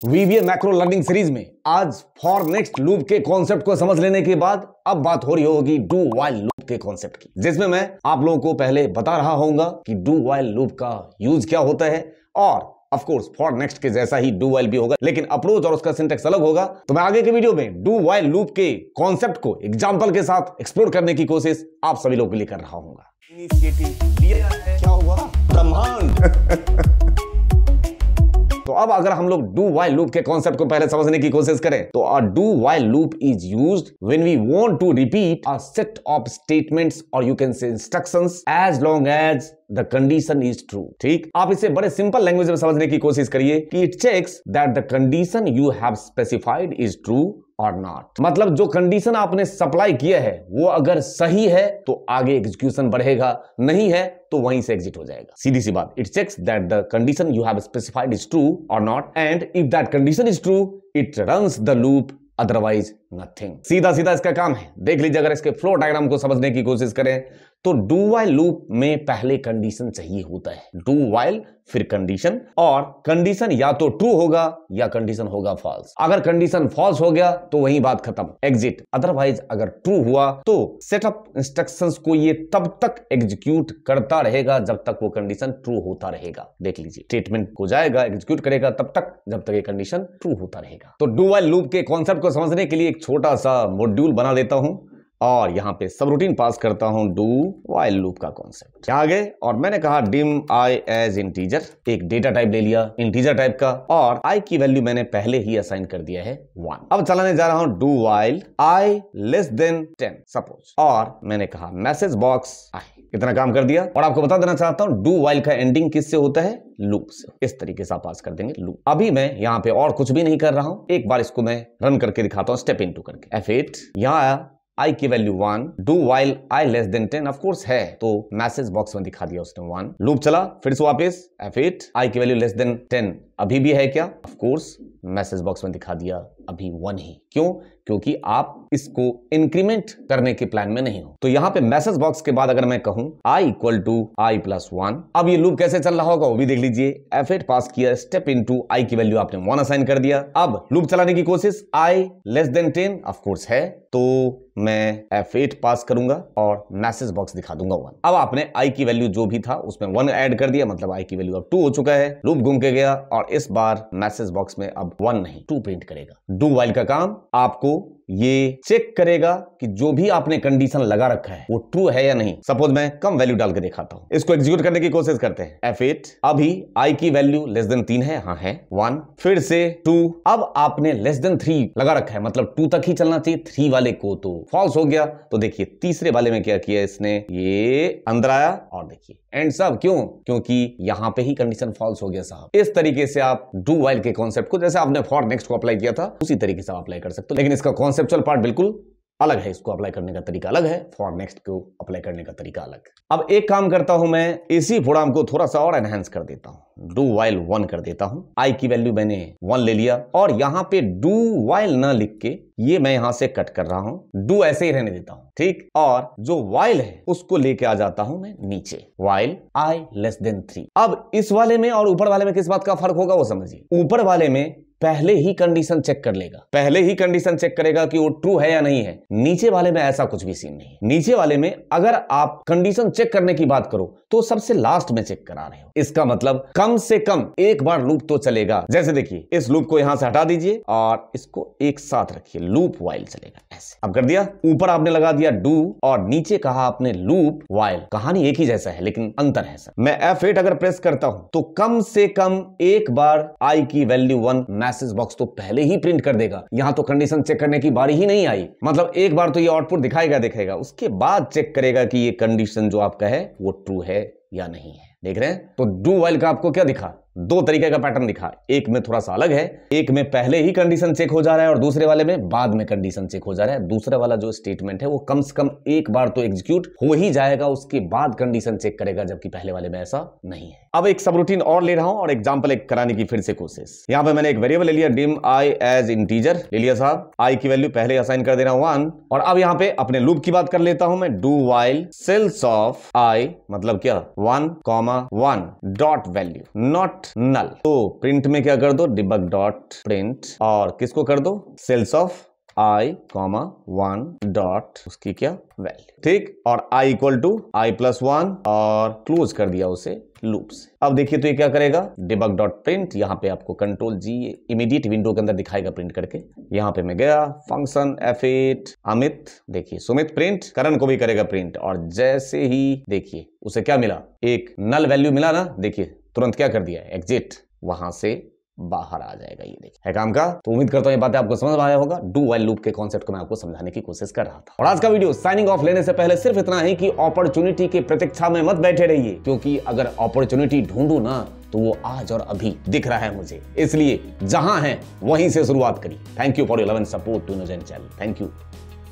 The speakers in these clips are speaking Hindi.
वीवीए मैक्रो लर्निंग सीरीज में आज फॉर नेक्स्ट लूप के कॉन्सेप्ट को समझ लेने के बाद अब बात हो रही होगी डू व्हाइल लूप के कॉन्सेप्ट की, जिसमें मैं आप लोगों को पहले बता रहा होऊंगा कि डू व्हाइल लूप का यूज क्या होता है और ऑफ कोर्स फॉर नेक्स्ट के जैसा ही डू व्हाइल भी होगा, लेकिन अप्रोच और उसका सिंटैक्स अलग होगा। तो मैं आगे के वीडियो में डू व्हाइल लूप के कॉन्सेप्ट को एग्जांपल के साथ एक्सप्लोर करने की कोशिश आप सभी लोगों के लिए कर रहा हूंगा। इनिशिएटिव लिया है, क्या हुआ? ब्रह्मांड। तो अब अगर हम लोग डू व्हाइल लूप के कॉन्सेप्ट को पहले समझने की कोशिश करें तो a do while loop is used when we want to repeat a set of statements और you can say instructions as long as the condition is true. ठीक, आप इसे बड़े सिंपल लैंग्वेज में समझने की कोशिश करिए कि it checks that the condition you have specified is true और नॉट। मतलब जो कंडीशन आपने सप्लाई किया है वो अगर सही है तो आगे एग्जीक्यूशन बढ़ेगा, नहीं है तो वहीं से एग्जिट हो जाएगा। सीधी सी बात, it checks that the condition you have specified is true और not and if that condition is true it runs the loop, otherwise nothing. सीधा सीधा इसका काम है। देख लीजिए, अगर इसके फ्लो डायग्राम को समझने की कोशिश करें तो डू व्हाइल लूप में पहले कंडीशन चाहिए होता है, डू व्हाइल फिर कंडीशन, और कंडीशन या तो ट्रू होगा या कंडीशन होगा फॉल्स। अगर कंडीशन फॉल्स हो गया तो वही बात खत्म, एग्जिट। अदरवाइज अगर ट्रू हुआ तो सेटअप इंस्ट्रक्शंस को ये तब तक एग्जीक्यूट करता रहेगा जब तक वो कंडीशन ट्रू होता रहेगा। देख लीजिए, स्टेटमेंट को जाएगा, एग्जीक्यूट करेगा तब तक जब तक ये कंडीशन ट्रू होता रहेगा। तो डू व्हाइल लूप के कॉन्सेप्ट को समझने के लिए एक छोटा सा मॉड्यूल बना लेता हूं और यहां पे सब रूटीन पास करता हूं डू व्हाइल लूप का कॉन्सेप्ट। यहां गए और मैंने कहा डिम आई एज इंटीजर, एक डेटा टाइप ले लिया इंटीजर टाइप का, और आई की वैल्यू मैंने पहले ही असाइन कर दिया है 1। अब चलाने जा रहा हूं do while I less than 10 suppose, और मैंने कहा मैसेज बॉक्स आई। इतना काम कर दिया और आपको बता देना चाहता हूं डू व्हाइल का एंडिंग किससे होता है? लूप से। इस तरीके से आप पास कर देंगे लूप। अभी मैं यहां पे और कुछ भी नहीं कर रहा हूं, एक बार इसको मैं रन करके दिखाता हूं स्टेप इनटू करके। F8 यहां आया, आई की value 1, do while I less than 10 of course है तो मैसेज बॉक्स में दिखा दिया उसने 1। लूप चला फिर से वापस, F8 आई की वैल्यू लेस देन 10 अभी भी है क्या? ऑफ कोर्स मैसेज बॉक्स में दिखा दिया अभी 1 ही। क्यों? क्योंकि आप इसको इंक्रीमेंट करने के प्लान में नहीं हो। तो यहां पे मैसेज बॉक्स के बाद अगर मैं कहूं i equal to i plus 1, अब ये लूप कैसे चल रहा होगा वो भी देख लीजिए। F8 पास किया, स्टेप इनटू आई की वैल्यू आपने 1 असाइन कर दिया। अब लूप चलाने की कोशिश, i less than 10 of course है तो मैं F8 पास करूंगा और मैसेज बॉक्स दिखा दूंगा 1। अब आपने i की वैल्यू जो भी था उसमें 1 ऐड कर दिया, मतलब i की वैल्यू अब 2 हो चुका है। लूप घूम के गया और इस बार मैसेज बॉक्स में अब 1 नहीं 2 प्रिंट करेगा। डू व्हाइल का काम आपको ये चेक करेगा कि जो भी आपने कंडीशन लगा रखा है वो ट्रू है या नहीं। सपोज मैं कम वैल्यू डाल के दिखाता हूं, इसको एग्जीक्यूट करने की कोशिश करते हैं। F8 अभी i की वैल्यू लेस देन 3 है, हाँ है 1, फिर से 2। अब आपने लेस देन 3 लगा रखा है, मतलब 2 तक ही चलना चाहिए, 3 वाले को तो फॉल्स हो गया। तो देखिए तीसरे वाले में क्या किया इसने, ये अंदर आया और देखिए एंड सब। क्यों? क्योंकि यहां पे ही कंडीशन फॉल्स हो गया साहब। इस तरीके से आप डू व्हाइल के कॉन्सेप्ट को जैसे आपने फॉर नेक्स्ट को अप्लाई किया था उसी तरीके से आप अप्लाई कर सकते हो, लेकिन इसका कॉन्सेप्चुअल पार्ट बिल्कुल अलग है। इसको अप्लाई करने का तरीका अलग है, फॉर नेक्स्ट को अप्लाई करने का तरीका अलग। अब एक काम करता हूं, मैं इसी प्रोग्राम को थोड़ा सा और एनहांस कर देता हूं, डू व्हाइल 1 कर देता हूं। आई की वैल्यू मैंने 1 ले लिया और यहां पे डू व्हाइल ना लिख के ये मैं यहां से कट कर रहा हूं, डू ऐसे ही रहने देता हूं। ठीक, और जो व्हाइल है उसको लेके आ जाता हूं मैं नीचे, व्हाइल आई लेस देन 3। अब इस वाले में और ऊपर वाले में किस बात का फर्क होगा वो समझिए। ऊपर वाले में पहले ही कंडीशन चेक कर लेगा, पहले ही कंडीशन चेक करेगा कि वो ट्रू है या नहीं है। नीचे वाले में ऐसा कुछ भी सीन नहीं। नीचे वाले में अगर आप कंडीशन चेक करने की बात करो तो सबसे लास्ट में चेक करा रहे हो। इसका मतलब कम से कम एक बार लूप तो चलेगा। जैसे देखिए, इस लूप को यहां से हटा दीजिए और इसको एक साथ रखिए, लूप व्हाइल चलेगा ऐसे। अब कर दिया, ऊपर आपने लगा दिया डू और नीचे कहा आपने लूप व्हाइल। कहानी एक ही जैसा है लेकिन अंतर है सर। मैं F8 अगर प्रेस करता हूं तो कम से कम एक बार आई की वैल्यू 1 मैसेज बॉक्स तो पहले ही प्रिंट कर देगा। यहां तो कंडीशन चेक करने की बारी ही नहीं आई, मतलब एक बार तो ये आउटपुट दिखाएगा, उसके बाद चेक करेगा कि ये कंडीशन जो आपका है वो ट्रू है या नहीं है। देख रहे हैं? तो डू व्हाइल का आपको क्या दिखा? 2 तरीके का पैटर्न दिखा। एक में थोड़ा सा अलग है, एक में पहले ही कंडीशन चेक हो जा रहा है और दूसरे वाले में बाद में कंडीशन चेक हो जा रहा है। दूसरा वाला जो स्टेटमेंट है वो कम से कम एक बार तो एग्जीक्यूट हो ही जाएगा, उसके बाद कंडीशन चेक करेगा, जबकि पहले वाले में ऐसा नहीं है। अब एक सब रूटीन और ले रहा हूं और एग्जांपल एक कराने की फिर से कोशिश। यहां पे मैंने एक वेरिएबल ले लिया, डिम आई एज इंटीजर ले लिया साहब। आई की वैल्यू पहले असाइन कर देना 1 और अब यहां पे अपने लूप की बात कर लेता हूं मैं। डू व्हाइल सेल्स ऑफ आई मतलब क्या 1, 1 डॉट वैल्यू नॉट डॉट नल। तो प्रिंट में क्या कर दो, डिबग डॉट प्रिंट, और किसको कर दो, सेल्स ऑफ i, 1 डॉट उसकी क्या वैल्यू, ठीक, और i इक्वल टू i+1 और क्लोज कर दिया उसे लूप से। अब देखिए तो ये क्या करेगा, डिबग डॉट प्रिंट, यहाँ पे आपको कंट्रोल जी इमीडिएट विंडो के अंदर दिखाएगा प्रिंट करके। यहाँ पे मैं गया, फंक्शन F8 अमित, देखिए सुमित प्रिंट, करण को भी करेगा प्रिंट, और जैसे ही देखिए उसे क्या मिला, एक नल वैल्यू मिला ना, देखिए तुरंत क्या कर दिया, एग्जिट, वहां से बाहर आ जाएगा। ये देखिए है काम का। तो उम्मीद करता हूं ये बातें आपको समझ में आया होगा। डू व्हाइल लूप के कॉन्सेप्ट को मैं आपको समझाने की कोशिश कर रहा था। और आज का वीडियो साइनिंग ऑफ लेने से पहले सिर्फ इतना ही कि अपॉर्चुनिटी की प्रतीक्षा में मत बैठे रहिए, क्योंकि अगर अपॉर्चुनिटी ढूंढू ना तो वो आज और अभी दिख रहा है मुझे, इसलिए जहां है वहीं से शुरुआत करिए। Thank you for your love and support to इनोजेंट चैनल। थैंक यू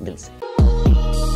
दिल से।